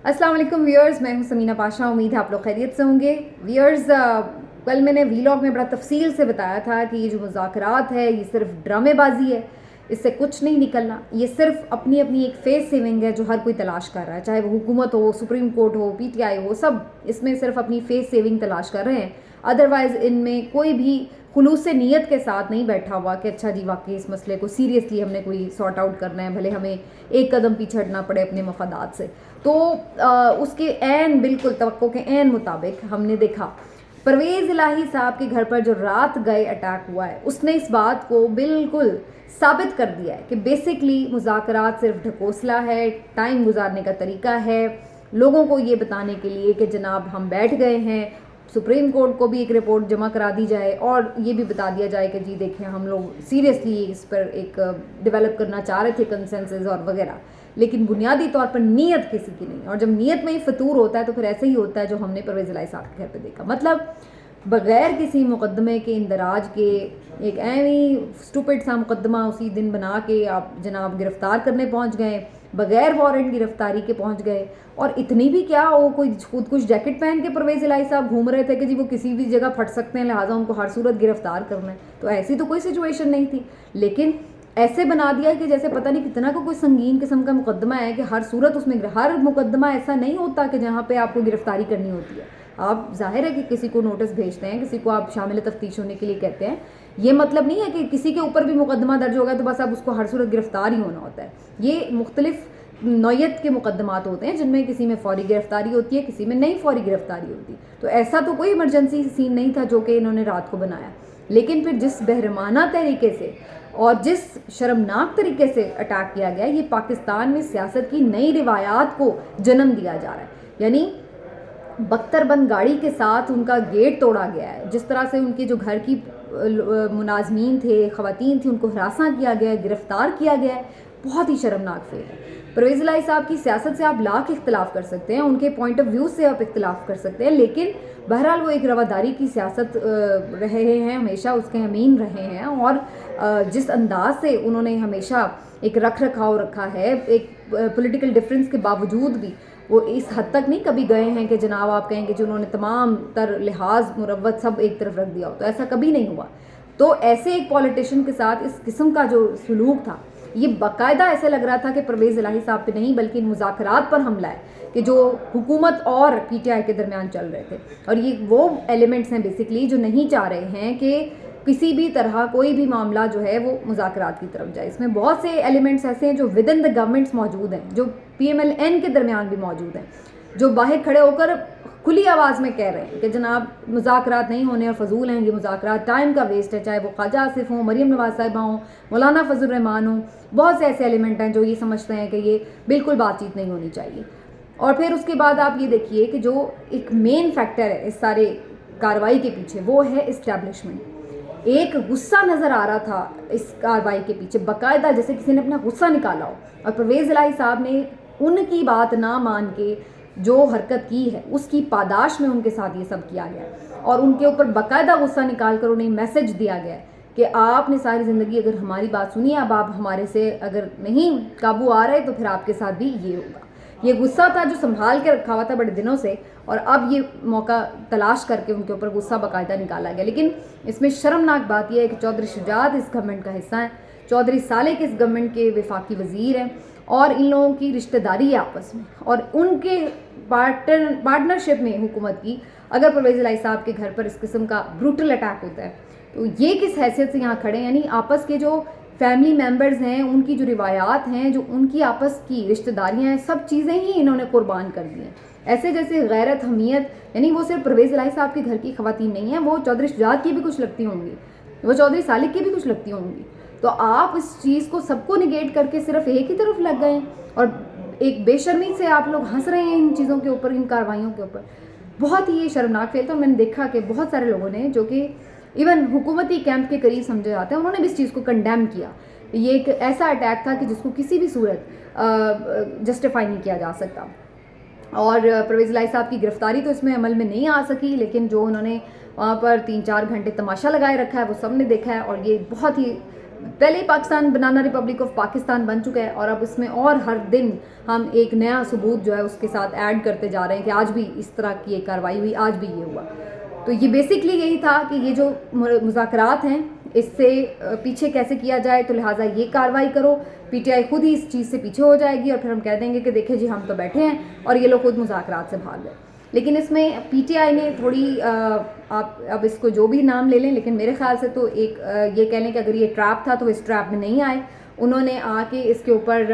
अस्सलाम वालेकुम व्यूअर्स, मैं हूं समीना पाशा। उम्मीद है आप लोग खैरियत से होंगे। व्यूअर्स, कल मैंने वीलॉग में बड़ा तफसील से बताया था कि ये जो मुज़ाकरात है ये सिर्फ ड्रामेबाजी है, इससे कुछ नहीं निकलना। ये सिर्फ अपनी अपनी एक फेस सेविंग है जो हर कोई तलाश कर रहा है, चाहे वो हुकूमत हो, सुप्रीम कोर्ट हो, PTI हो, सब इसमें सिर्फ अपनी फेस सेविंग तलाश कर रहे हैं। अदरवाइज़ इनमें कोई भी खुलूस से नीयत के साथ नहीं बैठा हुआ कि अच्छा जी वाकई इस मसले को सीरियसली हमने कोई सॉर्ट आउट करना है, भले हमें एक कदम पीछे हटना पड़े अपने मफादात से। तो उसके ऐन बिल्कुल तवक्को के ऐन मुताबिक हमने देखा परवेज़ इलाही साहब के घर पर जो रात गए अटैक हुआ है, उसने इस बात को बिल्कुल साबित कर दिया है कि बेसिकली मुज़ाकरात सिर्फ ढकोसला है, टाइम गुजारने का तरीका है, लोगों को ये बताने के लिए कि जनाब हम बैठ गए हैं, सुप्रीम कोर्ट को भी एक रिपोर्ट जमा करा दी जाए और ये भी बता दिया जाए कि जी देखें हम लोग सीरियसली इस पर एक डेवलप करना चाह रहे थे कंसेंसस और वगैरह। लेकिन बुनियादी तौर पर नीयत किसी की नहीं, और जब नीयत में ही फतूर होता है तो फिर ऐसे ही होता है जो हमने परवेज़ इलाही साहब के घर पे देखा। मतलब बग़ैर किसी मुकदमे के इंदराज के एक ऐवी स्टूपिड सा मुकदमा उसी दिन बना के आप जनाब गिरफ़्तार करने पहुंच गए, बग़ैर वारंट गिरफ़्तारी के पहुंच गए। और इतनी भी क्या, वो कोई खुद कुछ जैकेट पहन के परवेज़ इलाही साहब घूम रहे थे कि जी वो किसी भी जगह फट सकते हैं, लिहाजा उनको हर सूरत गिरफ़्तार करना है। तो ऐसी तो कोई सिचुएशन नहीं थी, लेकिन ऐसे बना दिया कि जैसे पता नहीं कितना को कोई संगीन किस्म का मुकदमा है कि हर सूरत उसमें, हर मुकदमा ऐसा नहीं होता कि जहाँ पे आपको गिरफ़्तारी करनी होती है। आप जाहिर है कि किसी को नोटिस भेजते हैं, किसी को आप शामिल तफ्तीश होने के लिए कहते हैं, ये मतलब नहीं है कि किसी के ऊपर भी मुकदमा दर्ज होगा तो बस अब उसको हर सूरत गिरफ़्तार ही होना होता है। ये मुख्तलिफ नौयत के मुकदमात होते हैं जिनमें किसी में फ़ौरी गिरफ़्तारी होती है, किसी में नहीं फ़ौरी गिरफ़्तारी होती। तो ऐसा तो कोई इमरजेंसी सीन नहीं था जो कि इन्होंने रात को बनाया। लेकिन फिर जिस बहरमाना तरीके से और जिस शर्मनाक तरीके से अटैक किया गया, ये पाकिस्तान में सियासत की नई रिवायात को जन्म दिया जा रहा है। यानी बख्तरबंद गाड़ी के साथ उनका गेट तोड़ा गया है, जिस तरह से उनके जो घर की मुनाजमीन थे, ख़वातीन थी, उनको हरासा किया गया है, गिरफ़्तार किया गया है, बहुत ही शर्मनाक फेल है। परवेज़ इलाही साहब की सियासत से आप लाख इख्तलाफ कर सकते हैं, उनके पॉइंट ऑफ व्यू से आप इख्तलाफ कर सकते हैं, लेकिन बहरहाल वो एक रवादारी की सियासत रहे हैं, हमेशा उसके अमीन रहे हैं। और जिस अंदाज से उन्होंने हमेशा एक रख रखाव रखा है, एक पॉलिटिकल डिफरेंस के बावजूद भी वो इस हद तक नहीं कभी गए हैं कि जनाब आप कहेंगे जो उन्होंने तमाम तर लिहाज मुरव्वत सब एक तरफ रख दिया हो, तो ऐसा कभी नहीं हुआ। तो ऐसे एक पॉलिटिशियन के साथ इस किस्म का जो सलूक था, ये बाकायदा ऐसे लग रहा था कि परवेज़ इलाही साहब पे नहीं बल्कि मुज़ाकरात पर हमला है कि जो हुकूमत और PTI के दरमियान चल रहे थे। और ये वो एलिमेंट्स हैं बेसिकली जो नहीं चाह रहे हैं कि किसी भी तरह कोई भी मामला जो है वो मुज़ाकरात की तरफ जाए। इसमें बहुत से एलिमेंट्स ऐसे हैं जो विद इन द गवर्नमेंट्स मौजूद हैं, जो PMLN के दरमियान भी मौजूद हैं, जो बाहर खड़े होकर खुली आवाज़ में कह रहे हैं कि जनाब मुज़ाकरात नहीं होने और फजूल हैं, ये मुज़ाकरात टाइम का वेस्ट है, चाहे वो ख्वाजा आसिफ हों, मरीम नवाज़ साहिबा हों, मौलाना फजल रहमान हों। बहुत से ऐसे एलिमेंट हैं जो ये समझते हैं कि ये बिल्कुल बातचीत नहीं होनी चाहिए। और फिर उसके बाद आप ये देखिए कि जो एक मेन फैक्टर है इस सारे कार्रवाई के पीछे, वो है इस्टेब्लिशमेंट। एक गुस्सा नज़र आ रहा था इस कार्रवाई के पीछे, बाकायदा जैसे किसी ने अपना गुस्सा निकाला हो, और परवेज़ इलाही साहब ने उनकी बात ना मान के जो हरकत की है उसकी पादाश में उनके साथ ये सब किया गया, और उनके ऊपर बाकायदा गुस्सा निकाल कर उन्हें मैसेज दिया गया कि आपने सारी ज़िंदगी अगर हमारी बात सुनी, अब आप हमारे से अगर नहीं काबू आ रहे तो फिर आपके साथ भी ये होगा। ये गुस्सा था जो संभाल के रखा हुआ था बड़े दिनों से, और अब ये मौका तलाश करके उनके ऊपर गुस्सा बाकायदा निकाला गया। लेकिन इसमें शर्मनाक बात यह है कि चौधरी शुजात इस गवर्नमेंट का हिस्सा है, चौधरी सालेक इस गवर्नमेंट के वफाकी वज़ीर हैं, और इन लोगों की रिश्तेदारी है आपस में, और उनके पार्टनरशिप में हुकूमत की अगर परवेज़ इलाही साहब के घर पर इस किस्म का ब्रूटल अटैक होता है तो ये किस हैसियत से यहाँ खड़े हैं। यानी आपस के जो फैमिली मेम्बर्स हैं, उनकी जो रिवायात हैं, जो उनकी आपस की रिश्तेदारियाँ हैं, सब चीज़ें ही इन्होंने कुर्बान कर दी हैं। ऐसे जैसे गैरत, हमीयत, यानी वो सिर्फ परवेज़ इलाही साहब के घर की ख़वातीन नहीं हैं, वो चौधरी शुजात की भी कुछ लगती होंगी, वो चौधरी सालिक की भी कुछ लगती होंगी। तो आप इस चीज़ को सबको निगेट करके सिर्फ एक ही तरफ लग गए हैं, और एक बेशर्मी से आप लोग हंस रहे हैं इन चीज़ों के ऊपर, इन कार्रवाइयों के ऊपर। बहुत ही ये शर्मनाक फेल था। मैंने देखा कि बहुत सारे लोगों ने, जो कि इवन हुकूमती कैंप के करीब समझे जाते हैं, उन्होंने भी इस चीज़ को कंडेम किया। ये एक ऐसा अटैक था कि जिसको किसी भी सूरत जस्टिफाई नहीं किया जा सकता। और परवेज़ इलाही साहब की गिरफ़्तारी तो इसमें अमल में नहीं आ सकी, लेकिन जो उन्होंने वहाँ पर 3-4 घंटे तमाशा लगाए रखा है वो सब ने देखा है, और ये बहुत ही पहले ही पाकिस्तान बनाना रिपब्लिक ऑफ पाकिस्तान बन चुका है और अब इसमें और हर दिन हम एक नया सबूत जो है उसके साथ ऐड करते जा रहे हैं कि आज भी इस तरह की एक कार्रवाई हुई, आज भी ये हुआ। तो ये बेसिकली यही था कि ये जो मुज़ाकरात हैं इससे पीछे कैसे किया जाए, तो लिहाजा ये कार्रवाई करो। पीटीआई खुद ही इस चीज़ से पीछे हो जाएगी और फिर हम कह देंगे कि देखें जी हम तो बैठे हैं और ये लोग खुद मुज़ाकरात से भाग गए। लेकिन इसमें पीटीआई ने थोड़ी आप अब इसको जो भी नाम ले लें, लेकिन मेरे ख्याल से तो एक ये कह लें कि अगर ये ट्रैप था तो इस ट्रैप में नहीं आए। उन्होंने आके इसके ऊपर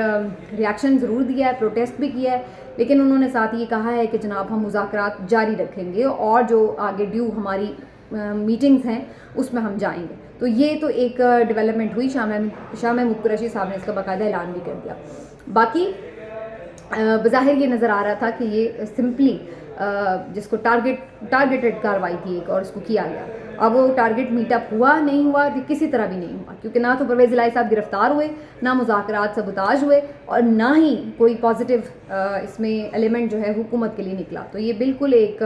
रिएक्शन ज़रूर दिया है, प्रोटेस्ट भी किया है, लेकिन उन्होंने साथ ये कहा है कि जनाब हम मुज़ाकरात जारी रखेंगे और जो आगे ड्यू हमारी मीटिंग्स हैं उसमें हम जाएंगे। तो ये तो एक डेवलपमेंट हुई। शाह महमूद कुरैशी साहब ने इसका बाकायदा ऐलान भी कर दिया। बाकी बज़ाहिर ये नज़र आ रहा था कि ये सिंपली जिसको टारगेटेड कार्रवाई थी एक और इसको किया गया। अब वो टारगेट मीटअप हुआ नहीं हुआ, किसी तरह भी नहीं हुआ, क्योंकि ना तो परवेज़ इलाही साहब गिरफ्तार हुए, ना मुज़ाकरात सबूताज हुए और ना ही कोई पॉजिटिव इसमें एलिमेंट जो है हुकूमत के लिए निकला। तो ये बिल्कुल एक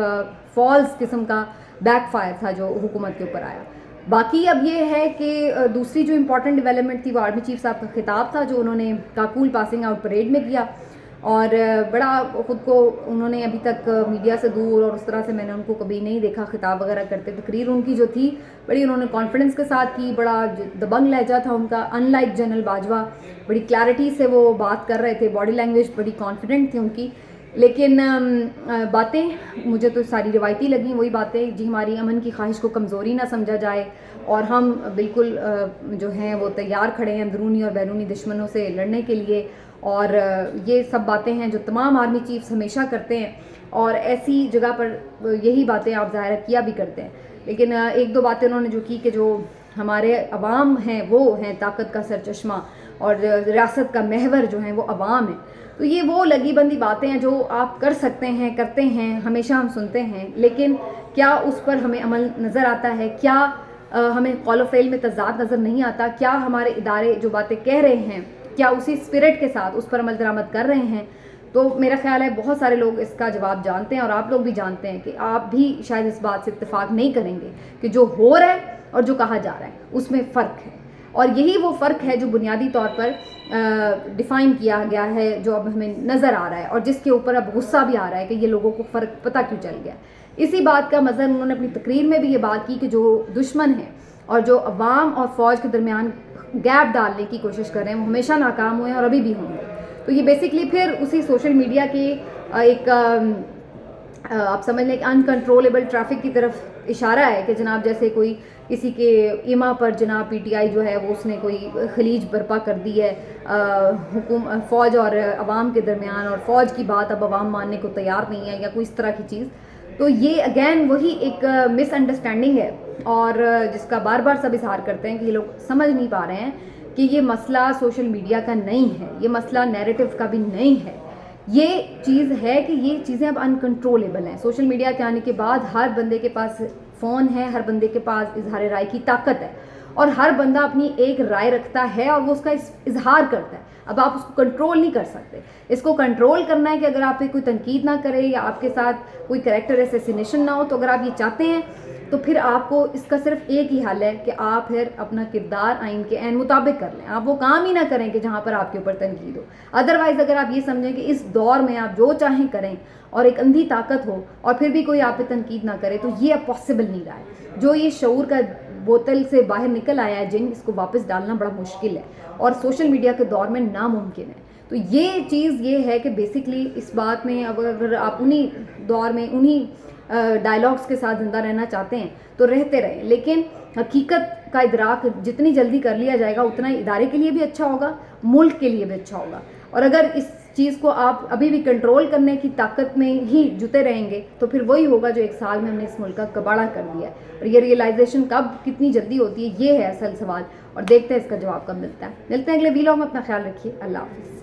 फॉल्स किस्म का बैकफायर था जो हुकूमत के ऊपर आया। बाकी अब ये है कि दूसरी जो इम्पॉर्टेंट डेवलपमेंट थी वो आर्मी चीफ साहब का खिताब था जो उन्होंने काकूल पासिंग आउट परेड में किया और बड़ा ख़ुद को उन्होंने अभी तक मीडिया से दूर और उस तरह से मैंने उनको कभी नहीं देखा खिताब वगैरह करते। तकरीर उनकी जो थी बड़ी उन्होंने कॉन्फिडेंस के साथ की, बड़ा दबंग लहजा था उनका, अनलाइक जनरल बाजवा बड़ी क्लैरिटी से वो बात कर रहे थे, बॉडी लैंग्वेज बड़ी कॉन्फिडेंट थी उनकी। लेकिन बातें मुझे तो सारी रिवायती लगी, वही बातें जी हमारी अमन की ख्वाहिश को कमज़ोरी ना समझा जाए और हम बिल्कुल जो हैं वो तैयार खड़े हैं अंदरूनी और बैरूनी दुश्मनों से लड़ने के लिए। और ये सब बातें हैं जो तमाम आर्मी चीफ्स हमेशा करते हैं और ऐसी जगह पर यही बातें आप ज़ाहिर किया भी करते हैं। लेकिन एक दो बातें उन्होंने जो की कि जो हमारे अवाम हैं वो हैं ताकत का सरचश्मा और रियासत का महवर जो है वो अवाम है। तो ये वो लगी बंदी बातें हैं जो आप कर सकते हैं, करते हैं, हमेशा हम सुनते हैं, लेकिन क्या उस पर हमें अमल नज़र आता है? क्या हमें कौल व फ़ेल में तज़ाद नज़र नहीं आता? क्या हमारे इदारे जो बातें कह रहे हैं क्या उसी स्पिरिट के साथ उस पर अमल दरामद कर रहे हैं? तो मेरा ख्याल है बहुत सारे लोग इसका जवाब जानते हैं और आप लोग भी जानते हैं कि आप भी शायद इस बात से इत्तेफाक नहीं करेंगे कि जो हो रहा है और जो कहा जा रहा है उसमें फ़र्क है। और यही वो फ़र्क है जो बुनियादी तौर पर डिफ़ाइन किया गया है, जो अब हमें नज़र आ रहा है और जिसके ऊपर अब गुस्सा भी आ रहा है कि ये लोगों को फ़र्क पता क्यों चल गया। इसी बात का मज़र उन्होंने अपनी तकरीर में भी ये बात की कि जो दुश्मन है और जो अवाम और फ़ौज के दरमियान गैप डालने की कोशिश कर रहे हैं वो हमेशा नाकाम हुए हैं और अभी भी होंगे। तो ये बेसिकली फिर उसी सोशल मीडिया के एक आप समझ लें कि अनकंट्रोलेबल ट्रैफिक की तरफ इशारा है कि जनाब जैसे कोई किसी के इमा पर जनाब पीटीआई जो है वो उसने कोई खलीज बर्पा कर दी है फ़ौज और अवाम के दरमियान और फ़ौज की बात अब अवाम मानने को तैयार नहीं है या कोई इस तरह की चीज़। तो ये अगेन वही एक मिसअंडरस्टैंडिंग है और जिसका बार बार सब इजहार करते हैं कि ये लोग समझ नहीं पा रहे हैं कि ये मसला सोशल मीडिया का नहीं है, ये मसला नैरेटिव का भी नहीं है। ये चीज़ है कि ये चीज़ें अब अनकंट्रोलेबल हैं। सोशल मीडिया के आने के बाद हर बंदे के पास फ़ोन है, हर बंदे के पास इजहार राय की ताकत है और हर बंदा अपनी एक राय रखता है और वो उसका इजहार करता है। अब आप उसको कंट्रोल नहीं कर सकते। इसको कंट्रोल करना है कि अगर आप पे कोई तनकीद ना करे या आपके साथ कोई कैरेक्टर असैसिनेशन ना हो, तो अगर आप ये चाहते हैं तो फिर आपको इसका सिर्फ एक ही हल है कि आप फिर अपना किरदार आइन के ऐन मुताबिक कर लें। आप वो काम ही ना करें कि जहाँ पर आपके ऊपर तनकीद हो। अदरवाइज़ अगर आप ये समझें कि इस दौर में आप जो चाहें करें और एक अंधी ताकत हो और फिर भी कोई आप पे तनकीद ना करे, तो ये अब पॉसिबल नहीं रहा है। जो ये शऊर का बोतल से बाहर निकल आया है जिन, इसको वापस डालना बड़ा मुश्किल है और सोशल मीडिया के दौर में नामुमकिन है। तो ये चीज़ ये है कि बेसिकली इस बात में अब अगर आप उन्हीं दौर में उन्हीं डायलॉग्स के साथ ज़िंदा रहना चाहते हैं तो रहते रहें, लेकिन हकीकत का इदराक जितनी जल्दी कर लिया जाएगा उतना इदारे के लिए भी अच्छा होगा, मुल्क के लिए भी अच्छा होगा। और अगर इस चीज़ को आप अभी भी कंट्रोल करने की ताकत में ही जुटे रहेंगे तो फिर वही होगा जो एक साल में हमने इस मुल्क का कबाड़ा कर दिया है। और ये रियलाइजेशन कब कितनी जल्दी होती है, ये है असल सवाल और देखते हैं इसका जवाब कब मिलता है। मिलते हैं अगले वीलॉग में। अपना ख्याल रखिए। अल्लाह हाफ़िज़।